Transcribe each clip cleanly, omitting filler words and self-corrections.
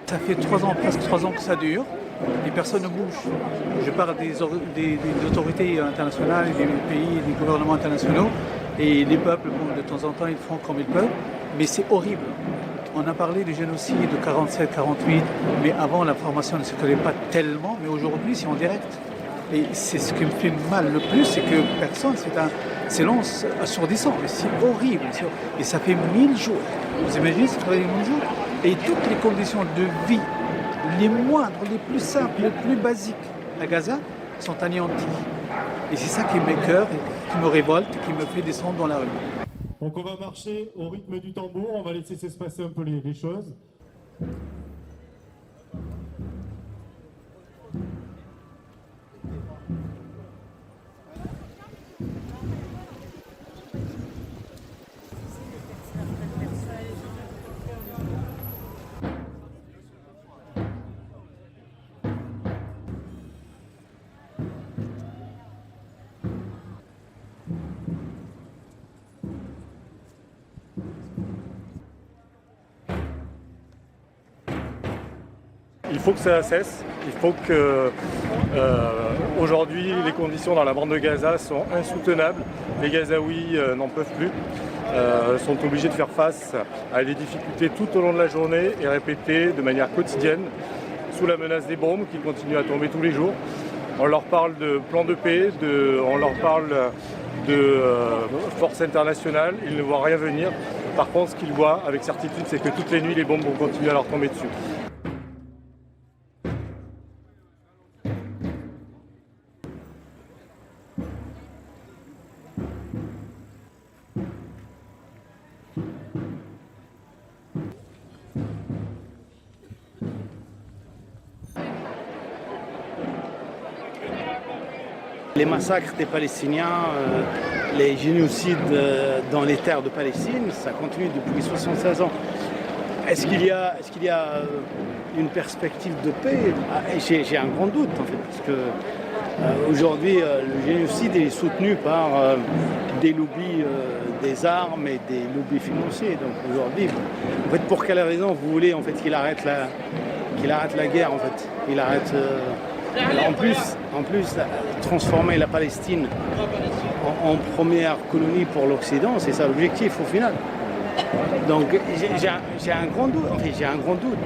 Ça fait 3 ans, presque 3 ans que ça dure et personne ne bouge. Je parle des autorités internationales, des pays, des gouvernements internationaux et les peuples, bon, de temps en temps, ils font comme ils peuvent, mais c'est horrible. On a parlé du génocide de 47-48, mais avant l'information ne se connaît pas tellement, mais aujourd'hui c'est en direct. Et c'est ce qui me fait mal le plus, c'est que personne, c'est un silence assourdissant, mais c'est horrible. Et ça fait 1000 jours. Vous imaginez, ça fait 1000 jours. Et toutes les conditions de vie, les moindres, les plus simples, les plus basiques à Gaza, sont anéanties. Et c'est ça qui m'écoeure, qui me révolte, qui me fait descendre dans la rue. Donc on va marcher au rythme du tambour, on va laisser s'espacer un peu les choses. Il faut que ça cesse, il faut que aujourd'hui les conditions dans la bande de Gaza sont insoutenables, les Gazaouis n'en peuvent plus, sont obligés de faire face à des difficultés tout au long de la journée et répétées de manière quotidienne sous la menace des bombes qui continuent à tomber tous les jours. On leur parle de plan de paix, on leur parle de force internationale, ils ne voient rien venir. Par contre, ce qu'ils voient avec certitude, c'est que toutes les nuits les bombes vont continuer à leur tomber dessus. Les massacres des Palestiniens, les génocides dans les terres de Palestine, ça continue depuis 76 ans. Est-ce qu'il y a une perspective de paix? J'ai un grand doute en fait, parce que aujourd'hui le génocide est soutenu par des lobbies des armes et des lobbies financiers. Donc aujourd'hui, en fait, pour quelle raison vous voulez en fait qu'il arrête la guerre en fait, qu'il arrête en plus, transformer la Palestine en première colonie pour l'Occident, c'est ça l'objectif au final. Donc j'ai un grand doute, en fait, j'ai un grand doute.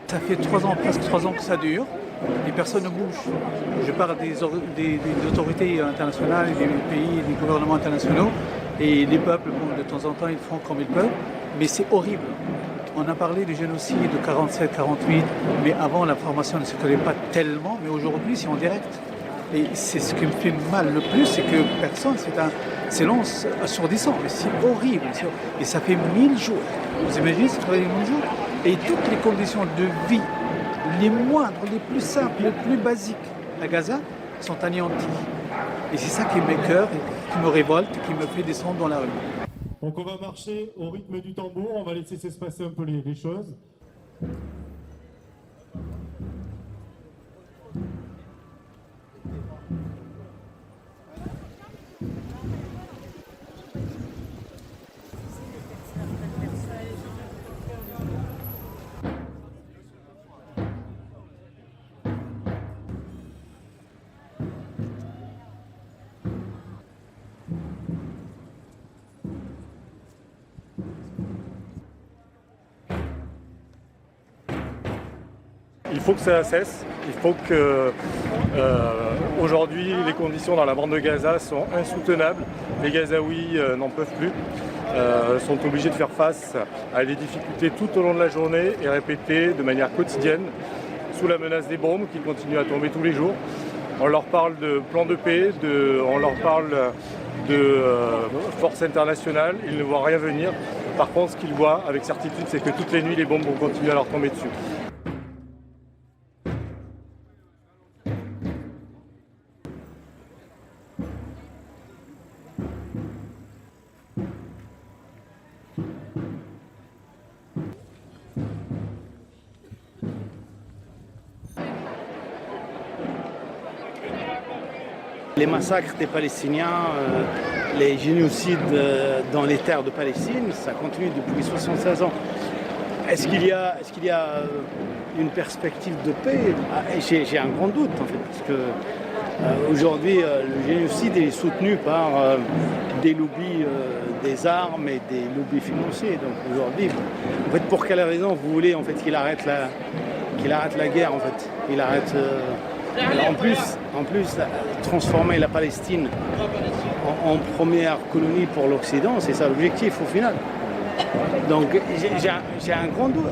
Ça fait 3 ans, presque 3 ans que ça dure et personne ne bouge. Je parle des autorités internationales, des pays, des gouvernements internationaux et les peuples, bon, de temps en temps, ils font comme ils peuvent, mais c'est horrible. On a parlé du génocide de 47-48, mais avant l'information ne se connaît pas tellement, mais aujourd'hui c'est en direct. Et c'est ce qui me fait mal le plus, c'est que personne, c'est un silence assourdissant, mais c'est horrible. Et ça fait 1000 jours. Vous imaginez, ça fait 1000 jours. Et toutes les conditions de vie, les moindres, les plus simples, les plus basiques à Gaza, sont anéanties. Et c'est ça qui m'écoeure, qui me révolte, qui me fait descendre dans la rue. Donc on va marcher au rythme du tambour, on va laisser s'espacer un peu les choses. Il faut que ça cesse, il faut que aujourd'hui les conditions dans la bande de Gaza sont insoutenables, les Gazaouis n'en peuvent plus, sont obligés de faire face à des difficultés tout au long de la journée et répétées de manière quotidienne sous la menace des bombes qui continuent à tomber tous les jours. On leur parle de plan de paix, on leur parle de force internationale, ils ne voient rien venir. Par contre, ce qu'ils voient avec certitude, c'est que toutes les nuits, les bombes vont continuer à leur tomber dessus. Les massacres des Palestiniens, les génocides dans les terres de Palestine, ça continue depuis 76 ans. Est-ce qu'il y a une perspective de paix? J'ai un grand doute en fait, parce que aujourd'hui le génocide est soutenu par des lobbies des armes et des lobbies financiers. Donc aujourd'hui, en fait, pour quelle raison vous voulez en fait qu'il arrête la guerre en fait, qu'il arrête en plus, transformer la Palestine en première colonie pour l'Occident, c'est ça l'objectif au final. Donc j'ai un grand doute,